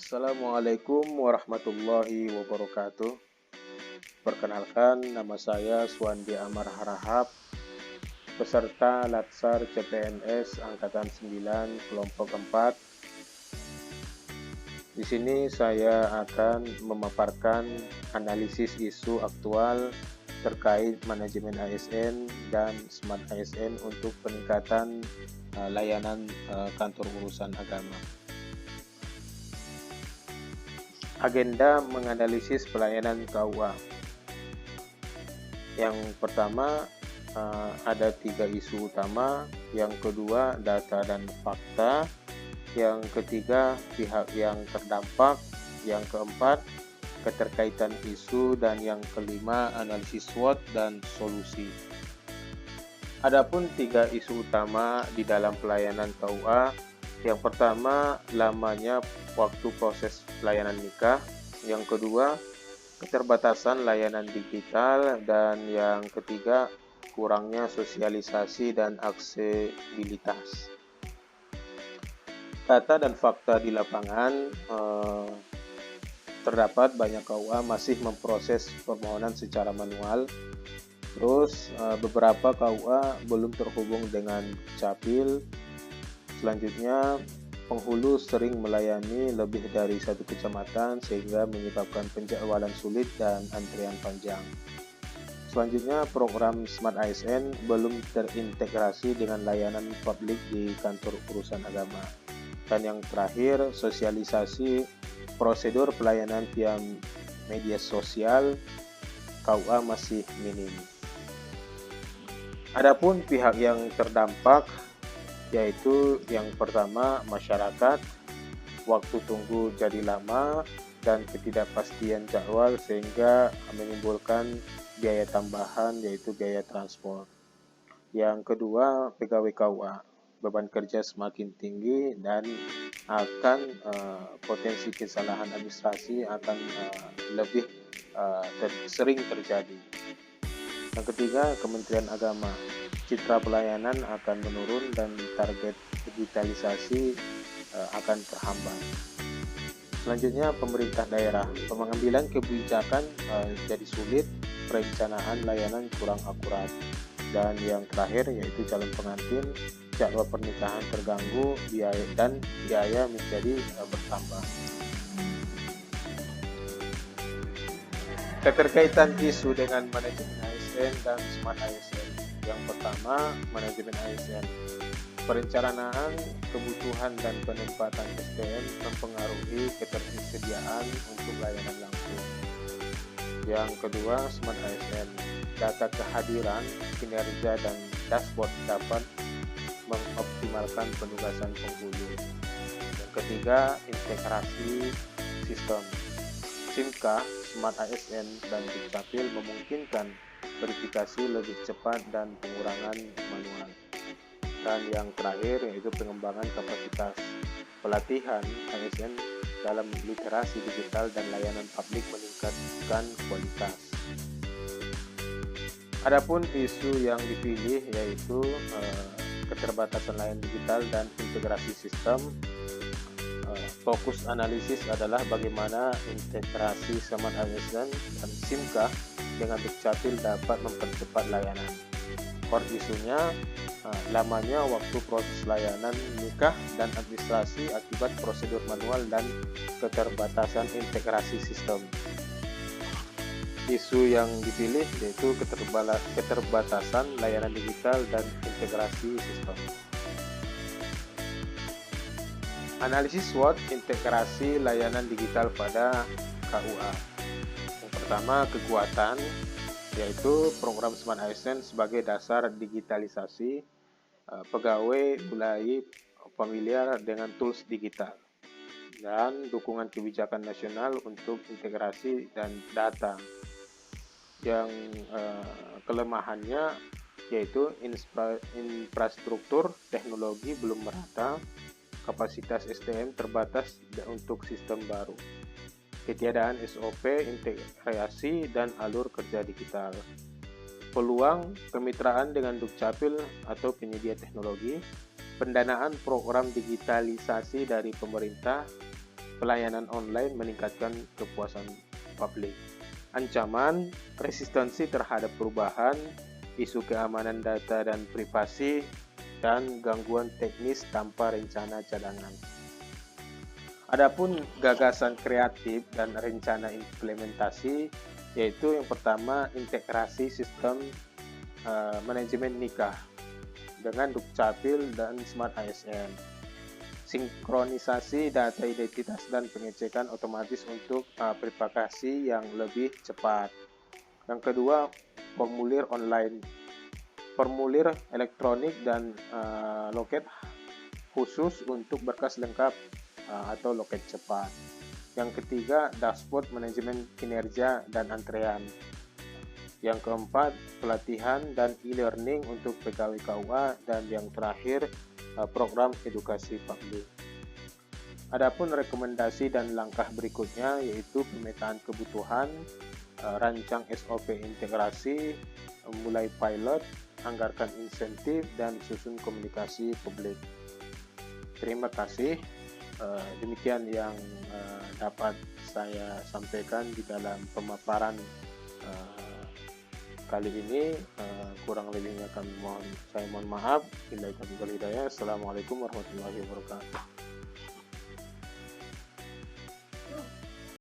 Assalamualaikum warahmatullahi wabarakatuh. Perkenalkan, nama saya Suwandi Amar Harahap, peserta Latsar CPNS Angkatan 9 Kelompok 4. Di sini saya akan memaparkan analisis isu aktual terkait manajemen ASN dan Smart ASN untuk peningkatan layanan kantor urusan agama. Agenda menganalisis pelayanan KUA. Yang pertama ada 3 isu utama, yang kedua data dan fakta, yang ketiga pihak yang terdampak, yang keempat keterkaitan isu, dan yang kelima analisis SWOT dan solusi. Adapun 3 isu utama di dalam pelayanan KUA, yang pertama lamanya waktu proses pelayanan nikah, yang kedua keterbatasan layanan digital, dan yang ketiga kurangnya sosialisasi dan aksesibilitas. Data dan fakta di lapangan, terdapat banyak KUA masih memproses permohonan secara manual. Terus beberapa KUA belum terhubung dengan Capil. Selanjutnya, penghulu sering melayani lebih dari satu kecamatan sehingga menyebabkan penjadwalan sulit dan antrian panjang. Selanjutnya, program Smart ASN belum terintegrasi dengan layanan publik di kantor urusan agama. Dan yang terakhir, sosialisasi prosedur pelayanan via media sosial KUA masih minim. Adapun pihak yang terdampak, yaitu yang pertama masyarakat, waktu tunggu jadi lama dan ketidakpastian jadwal sehingga menimbulkan biaya tambahan, yaitu biaya transport. Yang kedua pegawai KUA, beban kerja semakin tinggi dan akan potensi kesalahan administrasi akan lebih sering terjadi. Yang ketiga, Kementerian Agama, citra pelayanan akan menurun dan target digitalisasi akan terhambat. Selanjutnya, pemerintah daerah, pengambilan kebijakan jadi sulit, perencanaan layanan kurang akurat. Dan yang terakhir yaitu calon pengantin, jadwal pernikahan terganggu, biaya menjadi bertambah. Keterkaitan isu dengan manajemen ASN dan Smart ASN. Yang pertama, manajemen ASN. Perencanaan, kebutuhan, dan penempatan SDM mempengaruhi ketersediaan untuk layanan langsung. Yang kedua, Smart ASN. Data kehadiran, kinerja, dan dashboard dapat mengoptimalkan penugasan penghulu. Yang ketiga, integrasi sistem. SIMKA, Smart ASN, dan Dukcapil memungkinkan verifikasi lebih cepat dan pengurangan manual. Dan yang terakhir yaitu pengembangan kapasitas, pelatihan ASN dalam literasi digital dan layanan publik meningkatkan kualitas. Adapun isu yang dipilih yaitu keterbatasan layanan digital dan integrasi sistem. Fokus analisis adalah bagaimana integrasi Smart ASN dan SIMKA dengan Dukcapil dapat mempercepat layanan. Core isunya lamanya waktu proses layanan nikah dan administrasi akibat prosedur manual dan keterbatasan integrasi sistem. Isu yang dipilih yaitu keterbatasan layanan digital dan integrasi sistem. Analisis SWOT integrasi layanan digital pada KUA. Yang pertama, kekuatan, yaitu program Smart ASN sebagai dasar digitalisasi, pegawai mulai familiar dengan tools digital, dan dukungan kebijakan nasional untuk integrasi dan data. Yang kelemahannya yaitu infrastruktur teknologi belum merata, kapasitas SDM terbatas untuk sistem baru, ketiadaan SOP, integrasi, dan alur kerja digital. Peluang kemitraan dengan Dukcapil atau penyedia teknologi, pendanaan program digitalisasi dari pemerintah, pelayanan online meningkatkan kepuasan publik. Ancaman, resistensi terhadap perubahan, isu keamanan data dan privasi, dan gangguan teknis tanpa rencana cadangan. Adapun gagasan kreatif dan rencana implementasi, yaitu yang pertama integrasi sistem manajemen nikah dengan Dukcapil dan Smart ASN. Sinkronisasi data identitas dan pengecekan otomatis untuk verifikasi yang lebih cepat. Yang kedua, formulir online, formulir elektronik dan loket khusus untuk berkas lengkap atau loket cepat. Yang ketiga, dashboard manajemen kinerja dan antrean. Yang keempat, pelatihan dan e-learning untuk pegawai KUA. Dan yang terakhir, program edukasi publik. Adapun rekomendasi dan langkah berikutnya yaitu pemetaan kebutuhan, rancang SOP integrasi, mulai pilot, anggarkan insentif, dan susun komunikasi publik. Terima kasih. Demikian yang dapat saya sampaikan di dalam pemaparan kali ini. Kurang lebihnya saya mohon maaf. Assalamualaikum warahmatullahi wabarakatuh.